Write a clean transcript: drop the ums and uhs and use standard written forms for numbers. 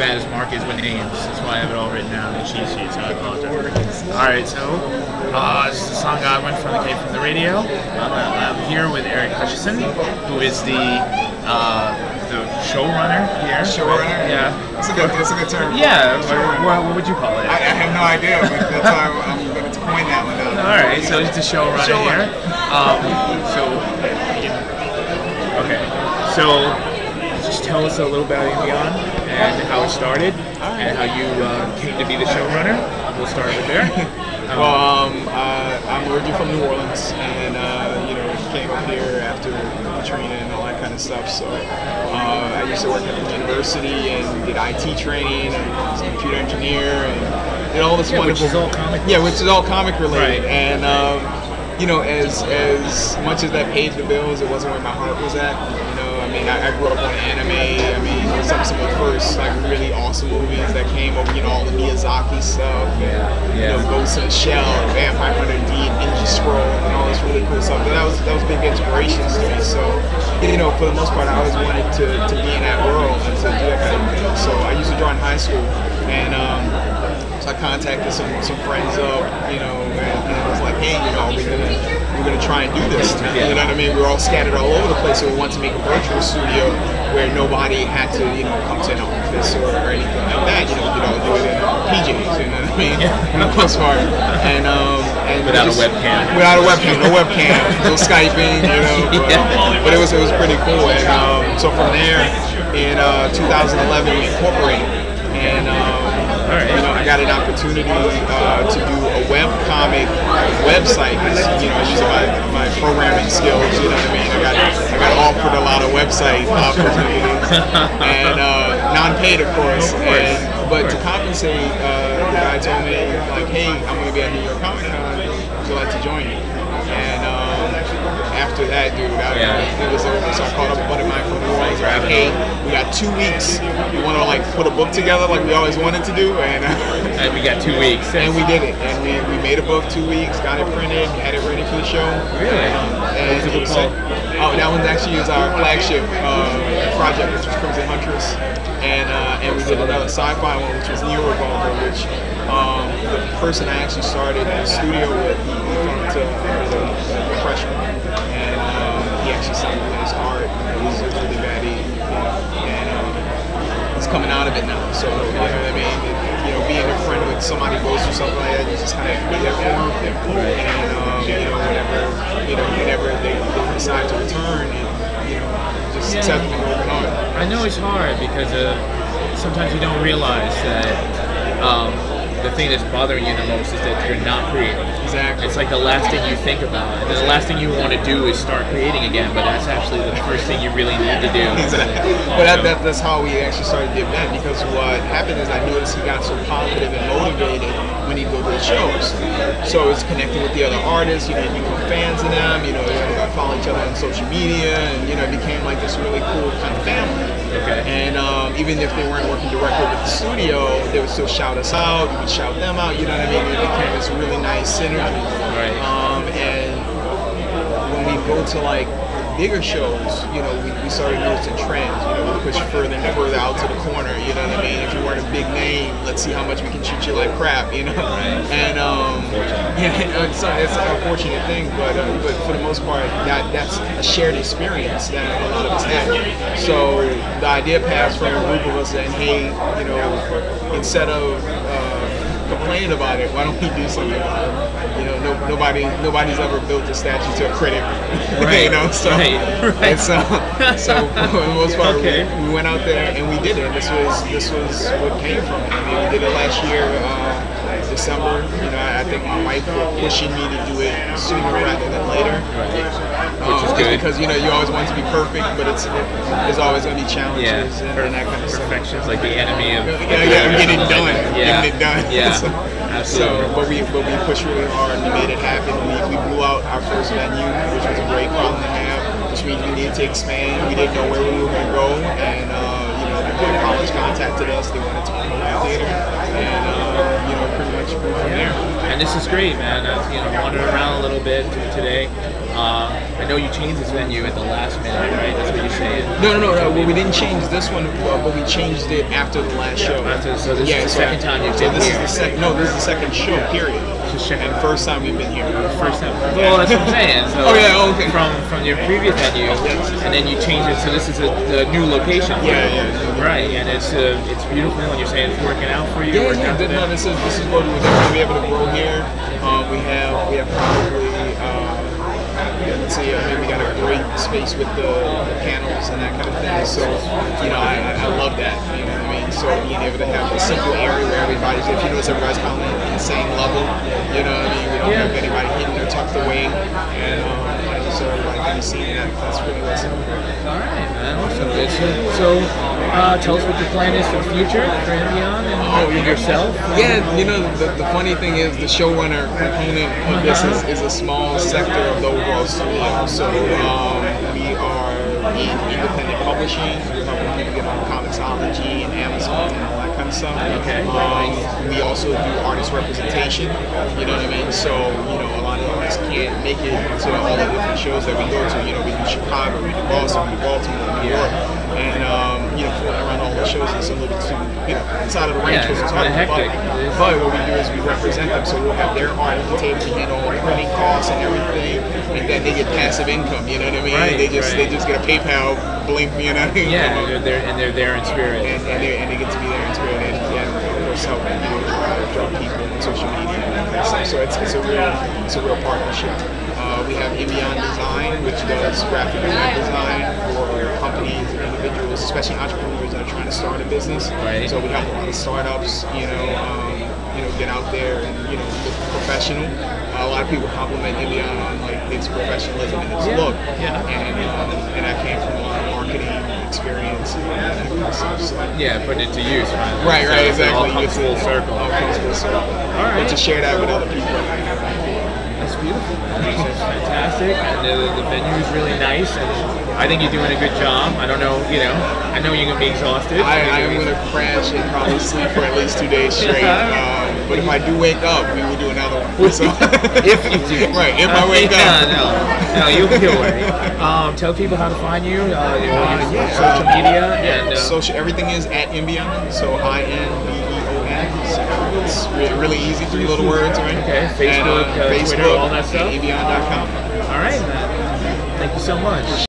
bad as Mark is with names. That's why I have it all written down in the cheat sheet, so I apologize. Alright, so this is a song I went from the radio. I'm here with Eric Hutchison, who is the showrunner here. Showrunner? Yeah. That's a good term. Yeah, what would you call it? I have no idea, but that's why I'm going to coin that one down. Alright, so he's the showrunner here. Okay, so just tell us a little about Inbeoncon and how it started and how you came to be the showrunner. We'll start with there. I'm originally from New Orleans, and came up here after Katrina and all that kind of stuff. So I used to work at the university and did IT training and was a computer engineer and did all this wonderful. Which is all comic. Yeah, which is all comic related. Right. And as much as that paid the bills, it wasn't where my heart was at. I grew up on anime. Some of the first really awesome movies that came over, all the Miyazaki stuff, and Ghost in the Shell, and Vampire Hunter D, and Ninja Scroll, and all this really cool stuff. But that was big inspirations to me. So, for the most part, I always wanted to be in that world and to do that kind of thing. So I used to draw in high school, and so I contacted some friends up, and it was like, hey, we're gonna try and do this. You know what I mean? We were all scattered all over the place, so we wanted to make a virtual studio where nobody had to, come to an office or anything like that. You could all do it in PJs. You know what I mean? For the most part. And without a webcam. Without a webcam, no webcam, no Skyping. But it was pretty cool. And so from there, in 2011, we incorporated, and I got an opportunity to do a webcomic website. Using my programming skills, you know what I mean? I got offered a lot of website opportunities, and non-paid, of course. But to compensate, the guy told me, like, hey, I'm going to be at New York Comic Con. Would you like to join me? And after that, dude, it was over. So I called up a buddy of mine from New Orleans. Like, hey, we got 2 weeks. We want to put a book together like we always wanted to do, and we got 2 weeks. And we did it. And we made a book 2 weeks, got it printed, had it ready for the show. Really? And what was the book called? That one actually is our flagship project, which was Crimson Huntress, and we did another sci-fi one, which was Neo Revolver, which the person I actually started in the studio with, he fell into depression, and he actually started with his art. It was really bad, and he's coming out of it now. So you know what I mean? Being a friend with somebody who goes through something like that, you just kind of be there for them, and whenever they decide to return, and just accept them and moving on. I know it's hard because sometimes you don't realize that the thing that's bothering you the most is that you're not creating. Exactly. It's like the last thing you think about, and then the last thing you want to do is start creating again. But that's actually the first thing you really need to do. Exactly. But that's how we actually started the event, because what happened is I noticed he got so positive and motivated when he'd go to the shows. So it's connecting with the other artists. You become fans of them. You follow each other on social media, and it became like this really cool kind of family. Okay. And even if they weren't working directly with the studio, they would still shout us out. We would shout them out. You know what I mean? It became this really nice synergy. Right. And when we go to bigger shows, we started noticing trends. We push further and further out to the corner. You know what I mean? If you weren't a big name, let's see how much we can treat you like crap. Right. And it's an unfortunate thing, but for the most part, that's a shared experience that a lot of us had. So the idea passed from a group of us saying, hey, instead of complaining about it, why don't we do something about it? Nobody's ever built a statue to a critic. Right. So right. And so for the most part, we went out there and we did it. This was what came from it. We did it last year, December. I think my wife was pushing me to do it sooner rather than later. Which is good. Because you always want it to be perfect, but there's always going to be challenges and that kind of stuff. Perfection's like the enemy of getting it done. Yeah. Getting it done. Yeah. Absolutely. But we pushed really hard and we made it happen. We blew out our first venue, which was a great problem to have, which means we needed to expand. We didn't know where we were going to go, and the college contacted us. They wanted to promote our theater, and pretty much grew from there. And this is great, man. I've wandered around a little bit today. I know you changed this venue at the last minute, right? That's what you're saying. No. Well, we didn't change this one, but we changed it after the last show. So this is the second time you've been here. This is the second show, period. And first time we've been here. First time. Well, that's what I'm saying. So okay. From your previous venue, and then you changed it. So this is the new location. Yeah. Right, and it's beautiful. And you're saying it's working out for you. Yeah. No, this is what we're definitely be able to grow here. We have probably. Let's see, maybe we got a great space with the panels and that kind of thing. So, I love that. You know what I mean? So being able to have a simple area where everybody's, if you notice, everybody's kind of on the same level. You know what I mean? We don't have anybody hidden or tucked away, and so everybody can be seen. That's really what's important. All right, man. Awesome. So, tell us what your plan is for the future for Inbeon and yourself. Yeah, the funny thing is the showrunner component of this is a small sector of the overall studio. So we are in independent publishing. We're helping people get on Comixology and Amazon and all that kind of stuff. Okay. We also do artist representation. You know what I mean? So a lot of artists can't make it to all the different shows that we go to. We do Chicago, we do Boston, we do Baltimore, New York, and around all the shows it's a little too inside of the range. It's kind of hectic. But what we do is we represent them, so we'll have their art at the table. We handle all the printing costs and everything, and then they get passive income. You know what I mean? Right, they just get a PayPal blink. You know? Yeah, and they're there in spirit, and they get to be there in spirit, and of course help draw people on social media and that kind of stuff. So it's a real partnership. We have Inbeon Design, which does graphic and web design for companies and individuals, especially entrepreneurs that are trying to start a business. Right. So we help a lot of startups, get out there and look professional. A lot of people compliment Inbeon on its professionalism and its look. Yeah. And I came from a lot of marketing experience and that kind of stuff. So. Yeah, putting it to use. Right, exactly. All comes full circle. All right. But to share that with other people. That's beautiful, man. It's fantastic, and the venue is really nice, and I think you're doing a good job. I don't know, I know you're gonna be exhausted. I am gonna crash and probably sleep for at least 2 days straight. But if I do wake up, we will do another one. So, if you do, right? If I wake up, no, you'll be alright. Tell people how to find you. Social media and social. Everything is at Inbeon. So INBEON. So it's really easy. 3 little words, right? Okay. Facebook, Facebook, Twitter, all that stuff. Inbeon.com. All right, man. Thank you so much.